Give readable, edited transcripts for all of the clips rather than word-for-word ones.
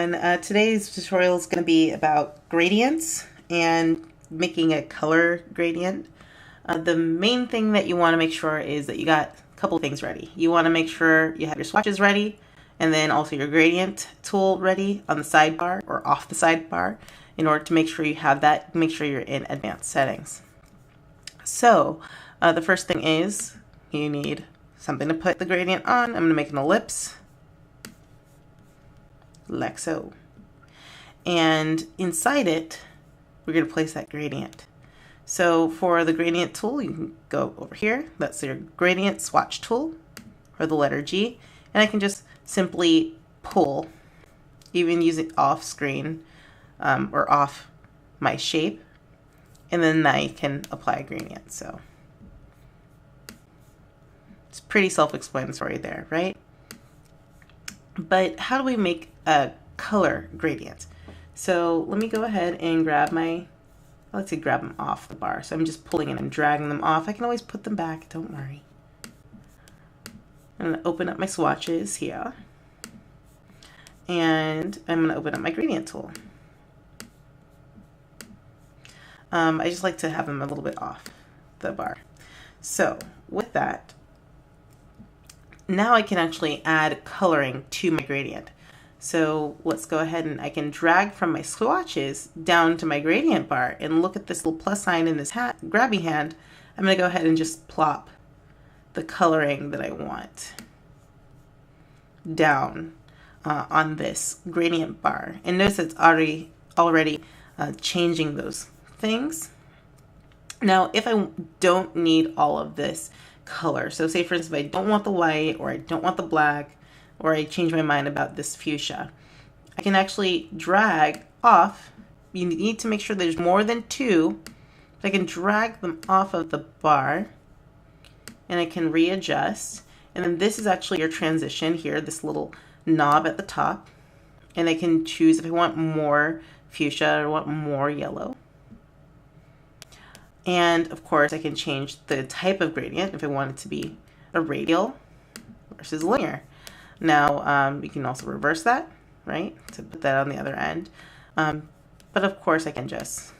everyone. Today's tutorial is going to be about gradients and making a color gradient. The main thing that you want to make sure is that you got a couple of things ready. You want to make sure you have your swatches ready and then also your gradient tool ready on the sidebar or off the sidebar. In order to make sure you have that, make sure you're in advanced settings. So the first thing is you need something to put the gradient on. I'm going to make an ellipse, like so. And inside it, we're going to place that gradient. So for the gradient tool, you can go over here. That's your gradient swatch tool, or the letter G. And I can just simply pull, even using off screen or off my shape. And then I can apply a gradient. So it's pretty self-explanatory there, right? But how do we make a color gradient? So let me go ahead and grab let's say grab them off the bar. So I'm just pulling it and dragging them off. I can always put them back, don't worry. I'm going to open up my swatches here. And I'm going to open up my gradient tool. I just like to have them a little bit off the bar. So with that, now I can actually add coloring to my gradient. So let's go ahead and I can drag from my swatches down to my gradient bar and look at this little plus sign in this grabby hand. I'm going to go ahead and just plop the coloring that I want down on this gradient bar. And notice it's already changing those things. Now, if I don't need all of this color, so say for instance, if I don't want the white or I don't want the black, or I change my mind about this fuchsia, I can actually drag off. You need to make sure there's more than two. I can drag them off of the bar and I can readjust. And then this is actually your transition here, this little knob at the top. And I can choose if I want more fuchsia or want more yellow. And of course I can change the type of gradient if I want it to be a radial versus linear. Now you can also reverse that, right, to put that on the other end. But of course I can just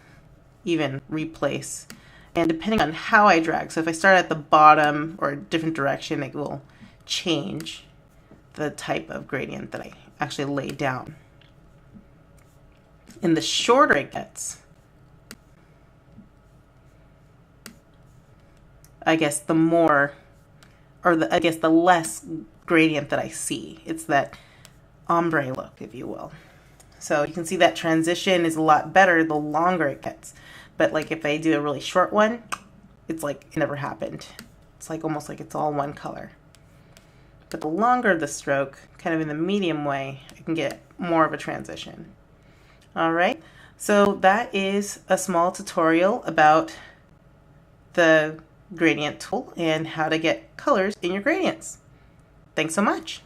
even replace, and depending on how I drag, so if I start at the bottom or a different direction, it will change the type of gradient that I actually lay down. And the shorter it gets, I guess the more, or the less gradient that I see. It's that ombre look, if you will. So you can see that transition is a lot better the longer it gets. But like if I do a really short one, it's like it never happened. It's like almost like it's all one color. But the longer the stroke, kind of in the medium way, I can get more of a transition. All right, so that is a small tutorial about the gradient tool and how to get colors in your gradients. Thanks so much.